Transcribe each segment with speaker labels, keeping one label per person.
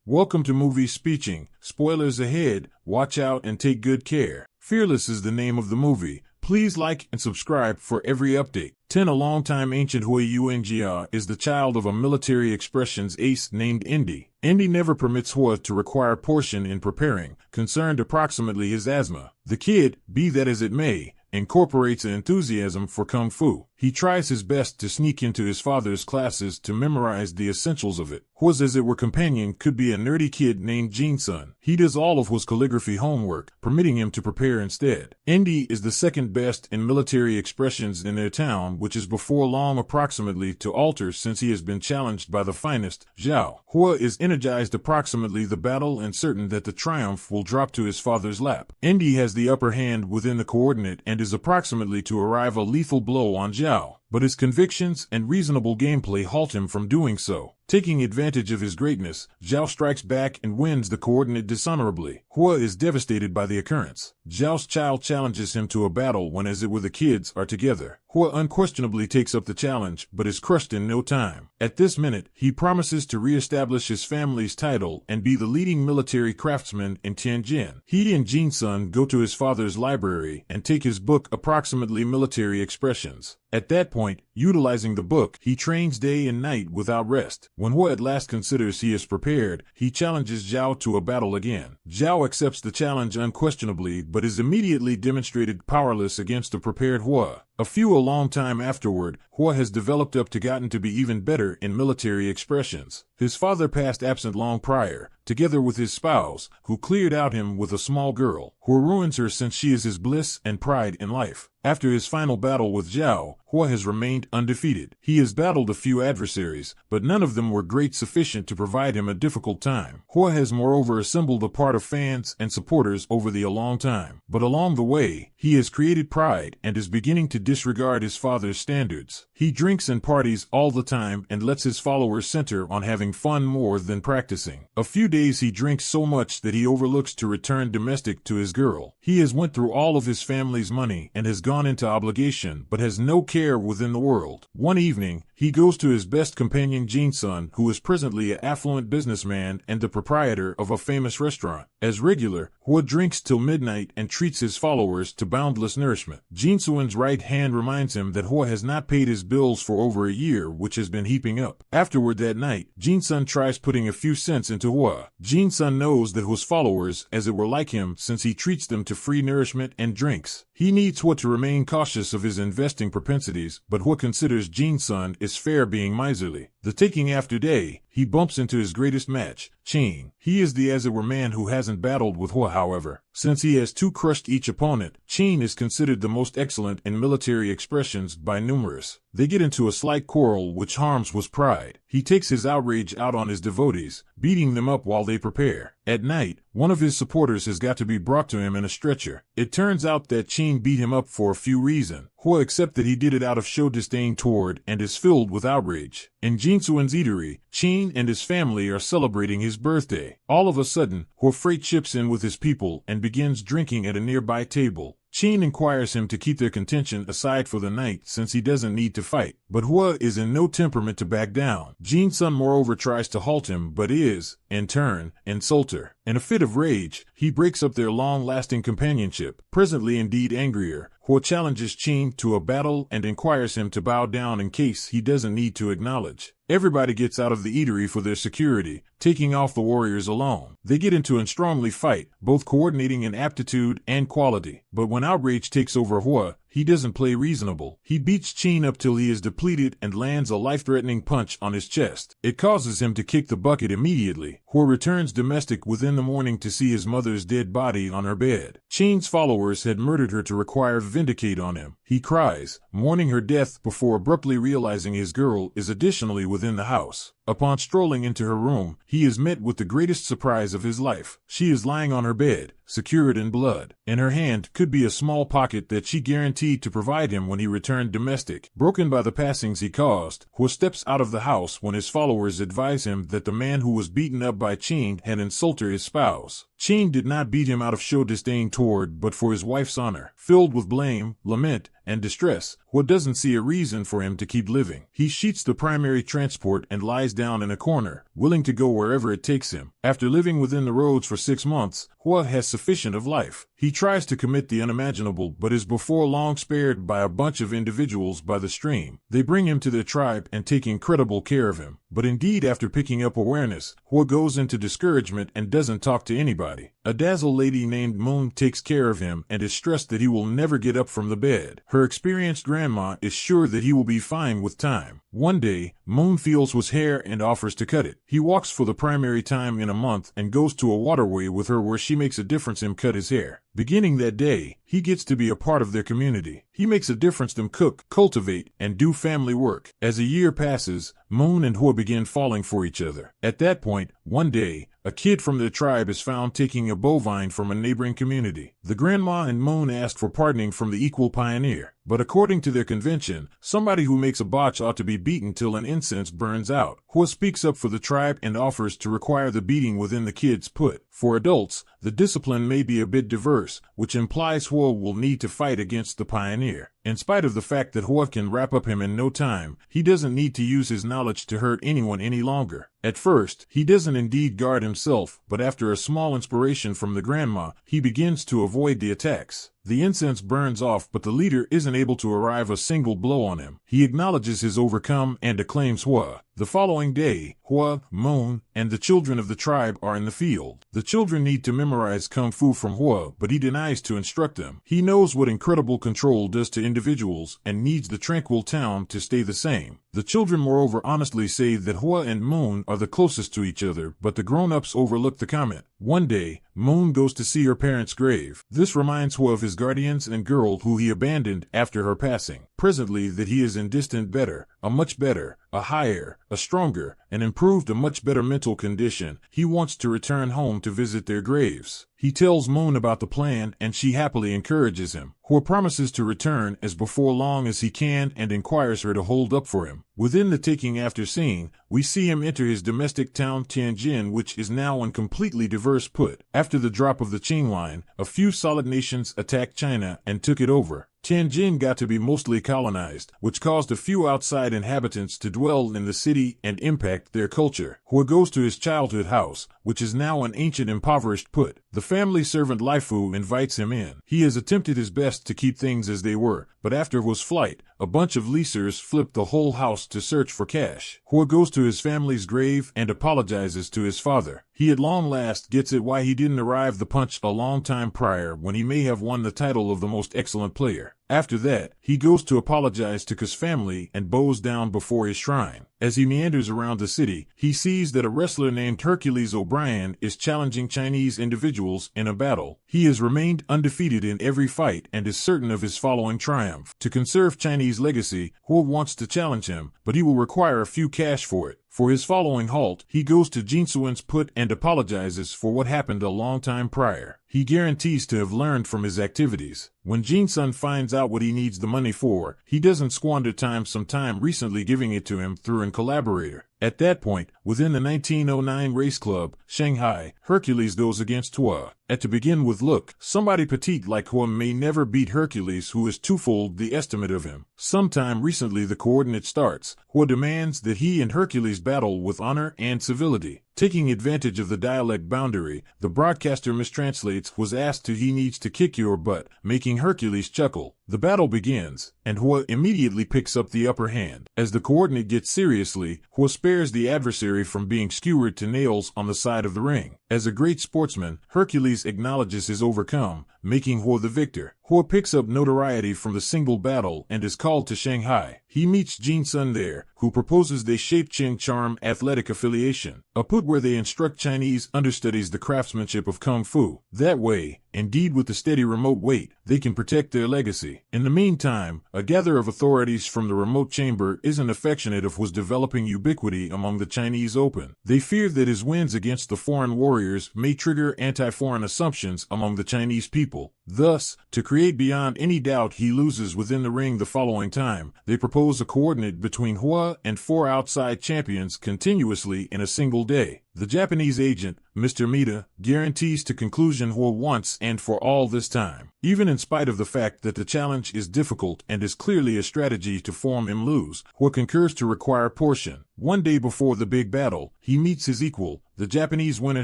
Speaker 1: Welcome to Movie Speeching. Spoilers ahead, watch out and take good care. Fearless is the name of the movie. Please like and subscribe for every update. 10. A longtime ancient Huo Yuanjia is the child of a military expressions ace named Indy. Indy never permits Huo to require portion in preparing, concerned approximately his asthma. The kid, be that as it may, incorporates an enthusiasm for kung fu. He tries his best to sneak into his father's classes to memorize the essentials of it. Huo's as it were companion could be a nerdy kid named Jingsun. He does all of Huo's calligraphy homework, permitting him to prepare instead. Indy is the second best in military expressions in their town, which is before long approximately to alter since he has been challenged by the finest, Zhao. Huo is energized approximately the battle and certain that the triumph will drop to his father's lap. Indy has the upper hand within the coordinate and is approximately to arrive a lethal blow on Zhao, but his convictions and reasonable gameplay halt him from doing so. Taking advantage of his greatness, Zhao strikes back and wins the coordinate dishonorably. Huo is devastated by the occurrence. Zhao's child challenges him to a battle when as it were the kids are together. Huo unquestionably takes up the challenge, but is crushed in no time. At this minute, he promises to re-establish his family's title and be the leading military craftsman in Tianjin. He and Jingsun go to his father's library and take his book approximately military expressions. At that point, utilizing the book, he trains day and night without rest. When Huo at last considers he is prepared, he challenges Zhao to a battle again. Zhao accepts the challenge unquestionably, but is immediately demonstrated powerless against the prepared Huo. A long time afterward, Huo has developed up to gotten to be even better in military expressions. His father passed absent long prior, together with his spouse, who cleared out him with a small girl, who ruins her since she is his bliss and pride in life. After his final battle with Zhao, Huo has remained undefeated. He has battled a few adversaries, but none of them were great sufficient to provide him a difficult time. Huo has moreover assembled a part of fans and supporters over a long time, but along the way, he has created pride and is beginning to disregard his father's standards. He drinks and parties all the time and lets his followers center on having fun more than practicing. A few days he drinks so much that he overlooks to return domestic to his girl. He has went through all of his family's money and has gone into obligation but has no care within the world. One evening, he goes to his best companion Jingsun, who is presently an affluent businessman and the proprietor of a famous restaurant. As regular, Huo drinks till midnight and treats his followers to boundless nourishment. Jingsun's right hand reminds him that Huo has not paid his bills for over a year, which has been heaping up. Afterward that night, Jingsun tries putting a few cents into Huo. Jingsun knows that Huo's followers, as it were like him, since he treats them to free nourishment and drinks. He needs Huo to remain cautious of his investing propensities, but Huo considers Jingsun is fair being miserly. The taking after day, he bumps into his greatest match, Qin. He is the as it were man who hasn't battled with Huo, however. Since he has two crushed each opponent, Qin is considered the most excellent in military expressions by numerous. They get into a slight quarrel which harms Huo's pride. He takes his outrage out on his devotees, beating them up while they prepare. At night, one of his supporters has got to be brought to him in a stretcher. It turns out that Qin beat him up for a few reasons. Huo accepts that he did it out of show disdain toward and is filled with outrage. In Jingsun's eatery, Qin and his family are celebrating his birthday. All of a sudden, Huo Freight chips in with his people and begins drinking at a nearby table. Qin inquires him to keep their contention aside for the night since he doesn't need to fight, but Huo is in no temperament to back down. Jingsun moreover tries to halt him but is, in turn, insulter. In a fit of rage, he breaks up their long-lasting companionship. Presently indeed angrier, Huo challenges Qin to a battle and inquires him to bow down in case he doesn't need to acknowledge. Everybody gets out of the eatery for their security, taking off the warriors alone. They get into and strongly fight, both coordinating in aptitude and quality. But when outrage takes over Huo, he doesn't play reasonable. He beats Qin up till he is depleted and lands a life-threatening punch on his chest. It causes him to kick the bucket immediately. Huo returns domestic within the morning to see his mother's dead body on her bed. Qin's followers had murdered her to require vindicate on him. He cries, mourning her death before abruptly realizing his girl is additionally within the house. Upon strolling into her room, he is met with the greatest surprise of his life. She is lying on her bed, secured in blood. In her hand could be a small pocket that she guaranteed to provide him when he returned domestic. Broken by the passings he caused, Huo steps out of the house when his followers advise him that the man who was beaten up by Qin had insulted his spouse. Qin did not beat him out of show disdain toward, but for his wife's honor. Filled with blame, lament, and distress, Huo doesn't see a reason for him to keep living. He sheets the primary transport and lies down in a corner, willing to go wherever it takes him. After living within the roads for 6 months, Huo has sufficient of life. He tries to commit the unimaginable but is before long spared by a bunch of individuals by the stream. They bring him to their tribe and take incredible care of him. But indeed, after picking up awareness, Huo goes into discouragement and doesn't talk to anybody. A dazzle lady named Moon takes care of him and is stressed that he will never get up from the bed. Her experienced grandma is sure that he will be fine with time. One day, Moon feels Huo's hair and offers to cut it. He walks for the primary time in a month and goes to a waterway with her where she makes a difference him cut his hair. Beginning that day, he gets to be a part of their community. He makes a difference them cook, cultivate, and do family work. As a year passes, Moon and Huo begin falling for each other. At that point, one day, a kid from their tribe is found taking a bovine from a neighboring community. The grandma and Moon ask for pardoning from the equal pioneer. But according to their convention, somebody who makes a botch ought to be beaten till an incense burns out. Huo speaks up for the tribe and offers to require the beating within the kid's put. For adults, the discipline may be a bit diverse, which implies Huo will need to fight against the pioneer. In spite of the fact that Huo can wrap up him in no time, he doesn't need to use his knowledge to hurt anyone any longer. At first, he doesn't indeed guard himself, but after a small inspiration from the grandma, he begins to avoid the attacks. The incense burns off, but the leader isn't able to arrive a single blow on him. He acknowledges his overcome and acclaims Huo. The following day, Huo, Moon, and the children of the tribe are in the field. The children need to memorize Kung Fu from Huo, but he denies to instruct them. He knows what incredible control does to individuals and needs the tranquil town to stay the same. The children moreover honestly say that Huo and Moon are the closest to each other, but the grown-ups overlook the comment. One day, Moon goes to see her parents' grave. This reminds Huo of his guardians and girl who he abandoned after her passing. Presently that he is in distant better, a much better, a higher, a stronger, and improved a much better mental condition, he wants to return home to visit their graves. He tells Moon about the plan and she happily encourages him. Huo promises to return as before long as he can and inquires her to hold up for him. Within the taking after scene, we see him enter his domestic town Tianjin, which is now on completely diverse put. After the drop of the Qing line, a few solid nations attacked China and took it over. Tianjin got to be mostly colonized, which caused a few outside inhabitants to dwell in the city and impact their culture. Huo goes to his childhood house, which is now an ancient impoverished put. The family servant Lifu invites him in. He has attempted his best to keep things as they were, but after Huo's flight, a bunch of leasers flipped the whole house to search for cash. Huo goes to his family's grave and apologizes to his father. He at long last gets it why he didn't arrive the punch a long time prior when he may have won the title of the most excellent player. After that, he goes to apologize to Huo's family and bows down before his shrine. As he meanders around the city, he sees that a wrestler named Hercules O'Brien is challenging Chinese individuals in a battle. He has remained undefeated in every fight and is certain of his following triumph. To conserve Chinese legacy, Huo wants to challenge him, but he will require a few cash for it. For his following halt, he goes to Jinsuan's put and apologizes for what happened a long time prior. He guarantees to have learned from his activities. When Jinsun finds out what he needs the money for, he doesn't squander some time recently giving it to him through a collaborator. At that point, within the 1909 race club, Shanghai, Hercules goes against Huo. To begin with, look, somebody petite like Huo may never beat Hercules, who is twofold the estimate of him. Sometime recently the coordinate starts. Huo demands that he and Hercules battle with honor and civility. Taking advantage of the dialect boundary, the broadcaster mistranslates was asked to he needs to kick your butt, making Hercules chuckle. The battle begins, and Huo immediately picks up the upper hand. As the coordinate gets seriously, Huo spares the adversary from being skewered to nails on the side of the ring. As a great sportsman, Hercules acknowledges his overcome, making Huo the victor. Huo picks up notoriety from the single battle and is called to Shanghai. He meets Jinsun there, who proposes they shape Qing Charm Athletic Affiliation, a put where they instruct Chinese understudies the craftsmanship of Kung Fu. That way, indeed with the steady remote weight, they can protect their legacy. In the meantime, a gather of authorities from the remote chamber isn't affectionate of Huo's developing ubiquity among the Chinese Open. They fear that his wins against the foreign warriors may trigger anti-foreign assumptions among the Chinese people. Thus, to create beyond any doubt he loses within the ring the following time, they propose a coordinate between Huo and 4 outside champions continuously in a single day. The Japanese agent, Mr. Mita, guarantees to conclusion Huo once and for all this time, even in spite of the fact that the challenge is difficult and is clearly a strategy to form him lose. Huo concurs to require portion. One day before the big battle, he meets his equal, the Japanese winner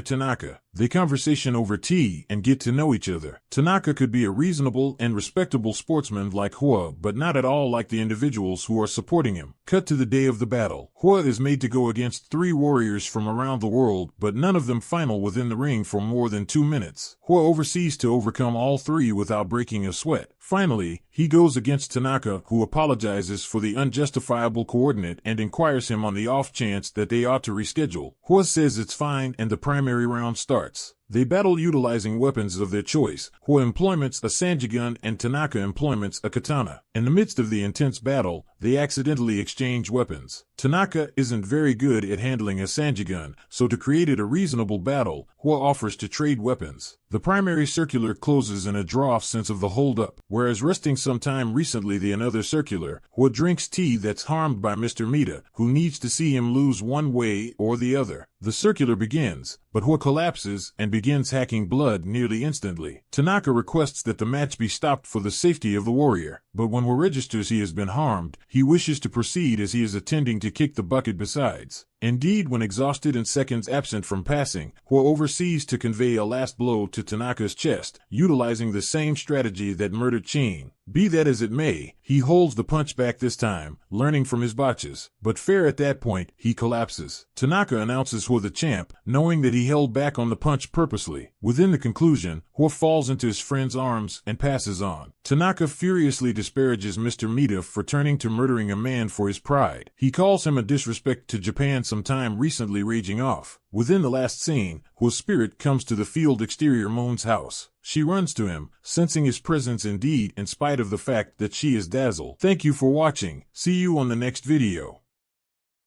Speaker 1: Tanaka. They conversation over tea and get to know each other. Tanaka could be a reasonable and respectable sportsman like Huo, but not at all like the individuals who are supporting him. Cut to the day of the battle. Huo is made to go against 3 warriors from around the world, but none of them final within the ring for more than 2 minutes. Huo oversees to overcome all 3 without breaking a sweat. Finally, he goes against Tanaka, who apologizes for the unjustifiable coordinate and inquires him on the off chance that they ought to reschedule. Huo says it's fine and the primary round starts. They battle utilizing weapons of their choice. Huo employments a sanjigun and Tanaka employments a katana. In the midst of the intense battle, they accidentally exchange weapons. Tanaka isn't very good at handling a sanjigun, so to create it a reasonable battle, Huo offers to trade weapons. The primary circular closes in a draw sense of the hold-up, whereas resting some time recently the another circular, Huo drinks tea that's harmed by Mr. Mita, who needs to see him lose one way or the other. The circular begins, but Huo collapses and begins hacking blood nearly instantly. Tanaka requests that the match be stopped for the safety of the warrior, but when Huo registers he has been harmed, he wishes to proceed as he is attending to kick the bucket besides. Indeed, when exhausted and seconds absent from passing, Huo oversees to convey a last blow to Tanaka's chest, utilizing the same strategy that murdered Chin. Be that as it may, he holds the punch back this time, learning from his botches, but fair at that point, he collapses. Tanaka announces Huo the champ, knowing that he held back on the punch purposely. Within the conclusion, Huo falls into his friend's arms and passes on. Tanaka furiously disparages Mr. Mita for turning to murdering a man for his pride. He calls him a disrespect to Japan sometime recently raging off. Within the last scene, Huo's spirit comes to the field exterior Moon's house. She runs to him, sensing his presence indeed in spite of the fact that she is dazzled. Thank you for watching. See you on the next video.